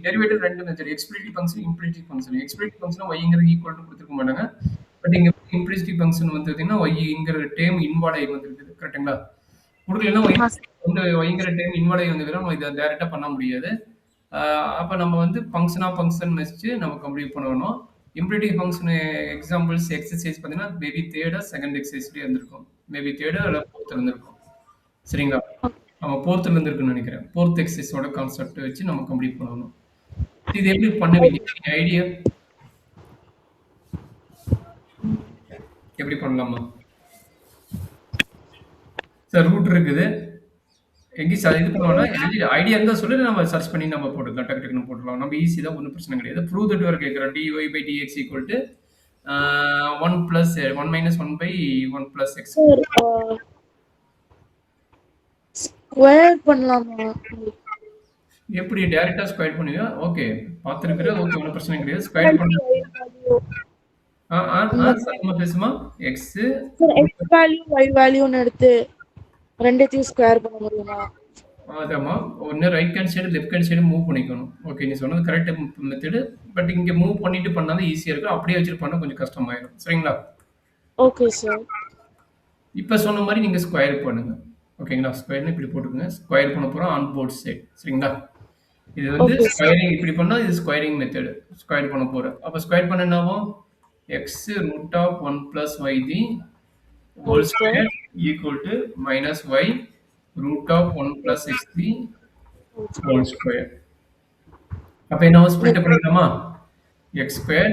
Derivative ரெண்டு method explicit function implicit function. Explicit function y equal to கொடுத்துருக்க மாட்டாங்க. But இங்க இம்ப்ளிசிட் ஃபங்க்ஷன் வந்து பார்த்தீங்கன்னா yங்கிற டேர்ம் இன்வால்வ் ஆகி வந்திருக்குது. கரெக்ட்டுங்களா? கொடுக்கலன்னா yங்கிற டேர்ம் இன்வால்வ் ஆகி வந்ததுன்னா நம்ம இதை டைரக்டா பண்ண முடியாது. அப்ப நம்ம வந்து ஃபங்க்ஷன் ஆஃப் ஃபங்க்ஷன் வச்சு நம்ம கம்ப்ளீட் பண்ணணும். இம்ப்ளிசிட் ஃபங்க்ஷன் எக்ஸாம்பிள்ஸ் எக்ஸசைஸ் பார்த்தீங்கன்னா மேபி தேர்டா செகண்ட் எக்ஸசைஸ்லேயே இருந்திருக்கும். மேபி தேர்டா இல்லை ஃபோர்த் இருந்திருக்கும். சரிங்களா? நம்ம ஃபோர்த்ல இருந்து இருக்குன்னு நினைக்கிறேன். ஃபோர்த் எக்ஸசைஸோட கான்செப்ட் வச்சு நம்ம கம்ப்ளீட் பண்ணணும். இது எப்படி பண்ணுவீங்க? ஐடியா எப்படி பண்ணலாமா? சார் ரூட் இருக்குது. எங்கேயும் இது பண்ணுவோம்னா ஐடியா இருந்தால் சொல்லி நம்ம சர்ச் பண்ணி நம்ம போட்டுக்கலாம். டக்கு டக்குன்னு போட்டுக்கலாம். நம்ம ஈஸி தான், ஒன்றும் பிரச்சனை கிடையாது. ப்ரூவ் தட் வர கேட்குறோம். dy by dx equal to 1 plus 1 minus 1 by 1 plus x. Square பண்ணலாமா? எப்படி டைரக்டா ஸ்கொயர் பண்ணுவீங்க? ஓகே, பாத்துருக்கற. ஓகே, ஒன்றும் பிரச்சனை கிடையாது. ஸ்கொயர் பண்ணு. சத்தமா பேசுமா? x வேல்யூ y வேல்யூன்னு எடுத்து ரெண்டுத்தையும் ஸ்கொயர் பண்ண முடியுமா? ஆமாம். ஒன்று right hand side left hand side move பண்ணிக்கணும். ஓகே, நீ சொன்னது கரெக்ட் மெத்தடு. பட் இங்கே மூவ் பண்ணிட்டு பண்ணாதான் ஈஸியாக இருக்கும். அப்படியே வச்சுட்டு பண்ணால் கொஞ்சம் கஷ்டமாயிடும். சரிங்களா? Okay sir. இப்போ சொன்ன மாதிரி நீங்கள் ஸ்கொயர் பண்ணுங்க. ஓகேங்களா? ஸ்கொயர்னு இப்படி போட்டுக்கோங்க. ஸ்கொயர் பண்ண போகிறோம் ஆன் போர்ட் சைடு. சரிங்களா? இது வந்து ஸ்கொயரிங் இப்படி பண்ணால் இது ஸ்கொயரிங் மெத்தடு. ஸ்கொயர் பண்ண போகிறோம். அப்போ ஸ்கொயர் பண்ண என்னாகும்? X root of 1 + y the whole square equal to minus y root of 1 plus x the whole square. அப்ப என்ன ஸ்ப்ளிட் பண்ணிக்கலாமா? x square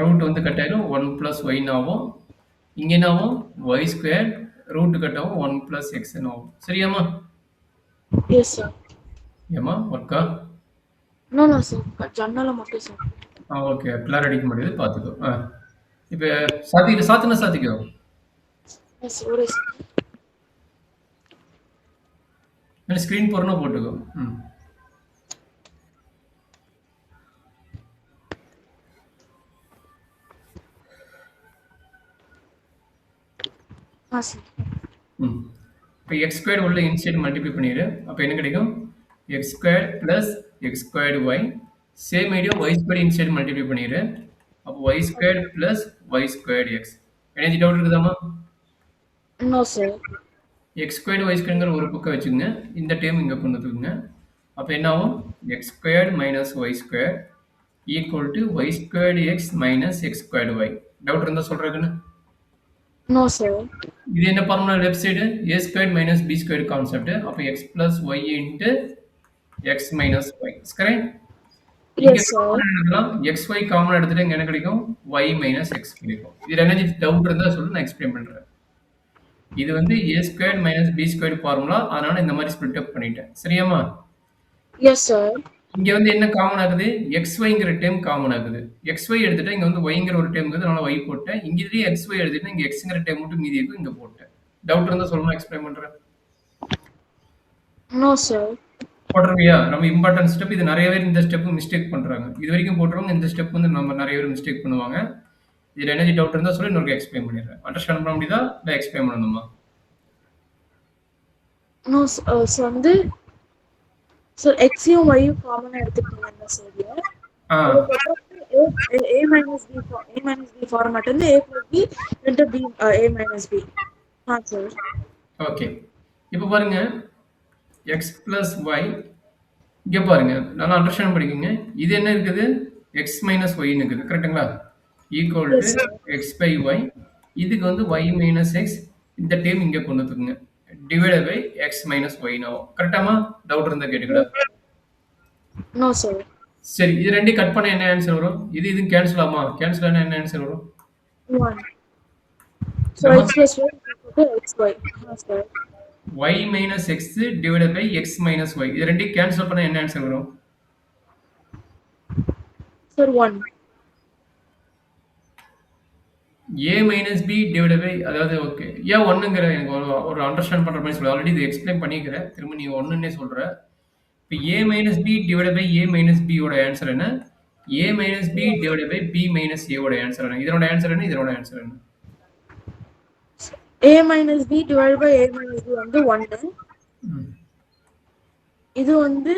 ரூட் வந்து கட் ஆயிடும். 1 plus y ஆகும். இங்க என்ன ஆகும்? y square ரூட் கட் ஆகும். 1 plus x ஆகும். சரியாமா? Yes sir. ஏமா ஒர்க்கா? நோ நோ சார், ஜன்னல மட்டும் சார். ஓகே, பிளார் அடிக்க முடியாது, பாத்துக்கோ. இப்போ சாத்திக்கோ. எஸ் ஒரே சார். ஸ்கிரீன் போறனா போட்டுக்கோ. இப்போ எக்ஸ் ஸ்கொயர் உள்ள இன்சைட் மல்டிப்ளை பண்ணிடு. அப்போ என்ன கிடைக்கும்? X square plus x squared y. Same idea y square inside multiply பண்ணிடு. அப்போ y square plus y squared x. Energy doubt இருக்குதாமா? No sir. X squared y ஸ்கொயர்ங்கிற ஒரு பக்கம் வச்சுக்கோங்க. இந்த டேர்ம் இங்கே கொண்டு வந்துக்குங்க. அப்போ என்ன ஆகும்? X squared minus y square equal to y squared x minus x squared y. Doubt இருந்தால் சொல்கிறேன்னு? No sir. இது என்ன formula? Left side a square minus b square concept. அப்போ x plus y into x minus y. Correct? Yes sir. xy common எடுத்துட்டு என்ன கிடைக்கும்? y minus x கிடைக்கும். இதுல என்ன டவுட் இருந்தா சொல்லு, நான் எக்ஸ்பிளைன் பண்றேன். இது வந்து a square minus b square formula. அதனால இந்த மாதிரி ஸ்ப்ளிட் அப் பண்ணிட்டேன். சரியாமா? Yes sir. இங்க வந்து என்ன காமன் ஆகுது? xyங்கிற டேர்ம் காமன் ஆகுது. xy எடுத்துட்டு இங்க வந்து yங்கிற ஒரு டேர்ம் இருக்குது. அதனால y போட்டேன். இங்க இதுலயே xy எடுத்துட்டு இங்க xங்கிற டேர்ம் மட்டும் மீதி இருக்கு, இங்க போட்டேன். டவுட் இருந்தா சொல்லுங்க, எக்ஸ்பிளைன் பண்றேன். No sir. போடுறவியா? நம்ம இம்பார்ட்டன்ட் ஸ்டெப். இது நிறைய பேர் இந்த ஸ்டெப் மிஸ்டேக் பண்றாங்க. இது வரைக்கும் போட்டுறவங்க இந்த ஸ்டெப் வந்து நம்ம நிறைய பேர் மிஸ்டேக் பண்ணுவாங்க. இதுல எனர்ஜி டவுட் இருந்தா சொல்லி இன்னொரு எக்ஸ்பிளைன் பண்ணிடுறேன். அண்டர்ஸ்டாண்ட் பண்ண முடியுதா இல்ல எக்ஸ்பிளைன் பண்ணணுமா? No sir. வந்து சார் எக்ஸையும் ஒய்யும் காமனா எடுத்துக்கிட்டீங்கன்னா sir a minus b format வந்து a plus b into b a minus b. Sir. Okay, இப்போ பாருங்க x plus y. இங்க பாருங்க, நல்லா அண்டர்ஸ்டாண்ட் பண்ணிக்கோங்க. இது என்ன இருக்குது? x minus y ன்னு இருக்குது. கரெக்ட்டுங்களா? Equal to x by y. இதுக்கு வந்து y minus x. இந்த டேர்ம் இங்க கொண்டு வந்துக்குங்க. Divided by x minus y ஆகும். கரெக்டாமா? டவுட் இருந்தா கேட்டுக்கடா. No sir. சரி, இது ரெண்டையும் கட் பண்ண என்ன ஆன்சர் வரும்? இது கேன்சல் ஆமா? கேன்சல் ஆனா என்ன ஆன்சர் வரும்? 1. So x plus y equal to xy. Sir. y minus x divided by x minus y. இது ரெண்டையும் கேன்சல் பண்ணா என்ன ஆன்சர் வரும்? Sir 1. a minus b divided by, அதாவது ஓகே, ஏன் 1ங்கற எனக்கு ஒரு அண்டர்ஸ்டாண்ட் பண்ற மாதிரி சொல்ல. ஆல்ரெடி இது எக்ஸ்பிளைன் பண்ணிக்கிறேன். திரும்ப நீ 1ன்னே சொல்ற. இப்போ a minus b divided by a minus b ஓட ஆன்சர் என்ன? a minus b divided by b minus a ஓட ஆன்சர் என்ன? இதனோட ஆன்சர் என்ன? இதனோட ஆன்சர் என்ன? a minus b divided by a minus b வந்து 1. இது வந்து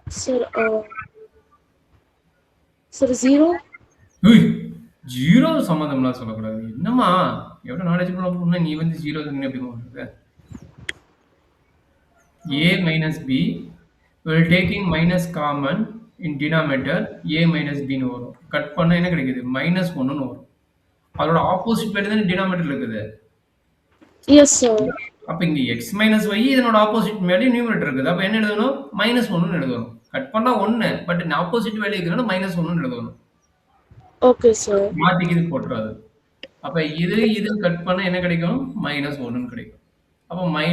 Sir, sir, 0. ஏய்! 0 சம்மந்தம்லாம் சொல்லக்கூடாது. என்னம்மா? எவ்வளோ நாலேட்ஜபிளா பொண்ணு நீ வந்து 0 சொன்னா எப்படி சொல்றது? A minus B will taking minus common in denominator A minus B ன்னு வரும். கட் பண்ணா என்ன கிடைக்குது? -1ன்னு வரும். அதோட ஆப்போசிட் வேல்யூ தானே டினாமினேட்டர்ல இருக்குது. Yes, sir. அப்ப இங்க x மைனஸ் y இதனோட ஆப்போசிட் வேல்யூ நியூமரேட்டர் இருக்குது. அப்ப என்ன எழுதணும்? -1ன்னு எழுதணும். கட் பண்ணா 1 பட் ஆப்போசிட் வேல்யூ இருக்கிறனால -1ன்னு எழுதணும். Okay, sir. மாத்திக்கிது போட்டுறாது. அப்ப இது கட் பண்ணா என்ன கிடைக்கும்? -1ன்னு கிடைக்கும். அப்ப -xy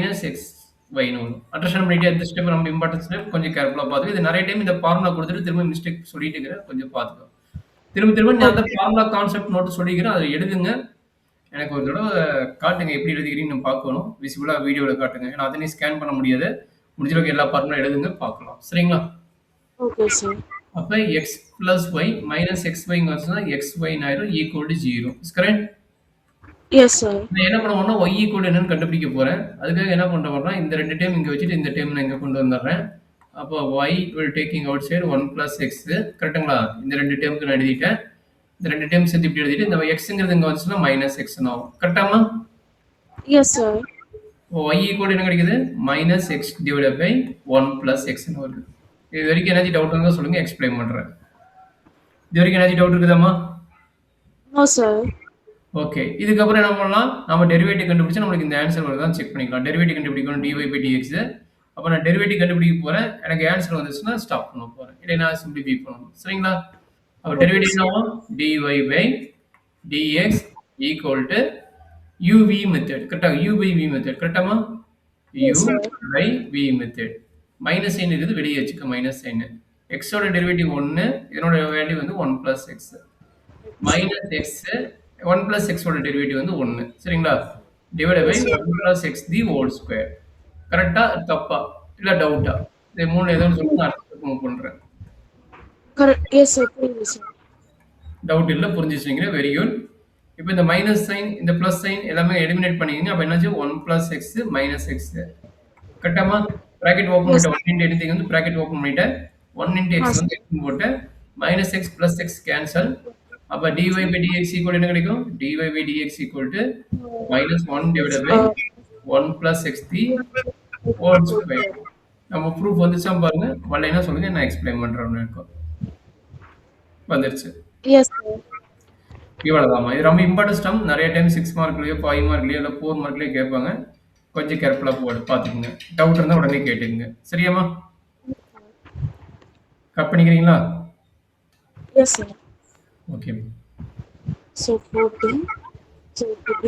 ன்னு வரும். அண்டர்ஸ்டாண்ட் பண்ணிட்டு இந்த ஸ்டெப் நம்ம இம்பார்ட்டன்ட் ஸ்டெப் கொஞ்சம் கேர்ஃபுல்லா பாத்துக்க. இது நெறைய டைம் இந்த ஃபார்முலா குடுத்துட்டு திரும்ப மிஸ்டேக் சொல்லிட்டு இருக்கிறேன். கொஞ்சம் பாத்துக்கோ. திரும்ப நான் அந்த ஃபார்முலா கான்செப்ட் நோட் சொல்லிக்கிறேன். அத எழுதுங்க. எனக்கு ஒரு தடவ காட்டுங்க எப்படி எழுதிக்கிறீங்கன்னு நான் பார்க்கணும். விசிபிளா வீடியோல காட்டுங்க. ஏன்னா அத நீ ஸ்கேன் பண்ண முடியாது. முடிஞ்ச அளவுக்கு எல்லா ஃபார்முலா எழுதுங்க பார்க்கலாம். சரிங்களா? Okay, sir. அப்ப x plus y minus xy ங்கிறதுனா xy ஆயிரும் equal to 0. Is correct? Yes, sir. நான் என்ன பண்ண போறேன்னா y ஈக்குவல் என்னன்னு கண்டுபிடிக்க போறேன். அதுக்காக என்ன பண்ண போறேன்னா இந்த 2 டேர்ம் இங்க வச்சுட்டு இந்த டேர்ம் நான் இங்க கொண்டு வந்துடுறேன். அப்போ y will taking outside 1 plus x கரெக்ட்டுங்களா? இந்த 2 டேர்முக்கு நான் எழுதிட்டேன். இந்த 2 டேர்ம் சேர்த்து இப்படி எழுதிட்டு இந்த xங்கிறது இங்க வந்துச்சுன்னா -x ன்னு ஆகும். கரெக்ட்டாமா? Yes, sir. y ஈக்குவல் என்ன கிடைக்குது? -x divided by 1 plus x ன்னு வருது. இது வரைக்கும் ஏதாச்சும் டவுட் இருந்தா சொல்லுங்க எக்ஸ்பிளைன் பண்றேன். இது வரைக்கும் ஏதாச்சும் டவுட் இருக்குதாம்மா? No, sir. ஓகே. இதுக்கப்புறம் என்ன பண்ணலாம்? நம்ம டெரிவேட்டிவ் கண்டுபிடிச்சா நம்மளுக்கு இந்த ஆன்சர் வருதான்னு செக் பண்ணிக்கலாம். டெரிவேட்டிவ் கண்டுபிடிக்கணும் dy/dx. அப்ப நான் டெரிவேட்டிவ் கண்டுபிடிக்க போறேன். எனக்கு ஆன்சர் வந்துச்சுன்னா ஸ்டாப் பண்ண போறேன். இல்லைனா சிம்பிளிஃபை பண்ணணும். சரிங்களா? அப்ப டெரிவேட்டிவ் என்னவாம்? dy/dx equal to uv method. கரெக்ட்டா? u/v method. கரெக்ட்டாமா? Yes, sir. u/v method. Minus sign இருக்குது வெளியே வச்சுக்க மைனஸ் சைன். x ஓட டெரிவேட்டிவ் 1 இதனோட வேல்யூ வந்து 1 plus x. minus x 1 plus x ஓட டெரிவேட்டிவ் வந்து 1 சரிங்களா? Divided by 1 plus x the whole square. கரெக்ட்டா? தப்பா? இல்ல டவுட்டா? இது மூணுல ஏதோ ஒன்னு சொல்லுங்க நான் அடுத்து மூவ் பண்றேன். Correct. Yes, sir. Please, sir. Doubt இல்ல புரிஞ்சிருச்சீங்க. Very good. இப்போ இந்த மைனஸ் சைன் இந்த பிளஸ் சைன் எல்லாமே எலிமினேட் பண்ணிக்கங்க. அப்ப என்னாச்சு 1 plus x minus x. கரெக்ட்டாமா? பிராக்கெட் ஓபன் பண்ணிட்டு 1 into anything வந்து பிராக்கெட் ஓபன் பண்ணிட்டேன். 1 into x வந்து x போட்டு minus x plus x cancel. அப்ப dy/dx equal என்ன கிடைக்கும்? dy/dx equal to -1 divided by 1 plus x the whole square. நம்ம ப்ரூஃப் வந்துச்சா பாருங்க. வரலைன்னா சொல்லுங்க நான் எக்ஸ்பிளைன் பண்றேன் இப்போ. வந்துருச்சு. Yes, sir. இவ்வளவுதாம்மா. இது ரொம்ப இம்பார்ட்டன்ட் ஸ்டம். நிறைய டைம் 6 மார்க்லயோ 5 மார்க்லயோ இல்ல 4 மார்க்லயோ கேட்பாங்க. கொஞ்சம் கேர்ஃபுல்லா பாத்துக்கங்க. டவுட் இருந்தா உடனே கேட்டுக்கங்க. சரியாம்மா? கட் பண்ணிக்கிறீங்களா? Yes, sir. Okay. So 14. So it would be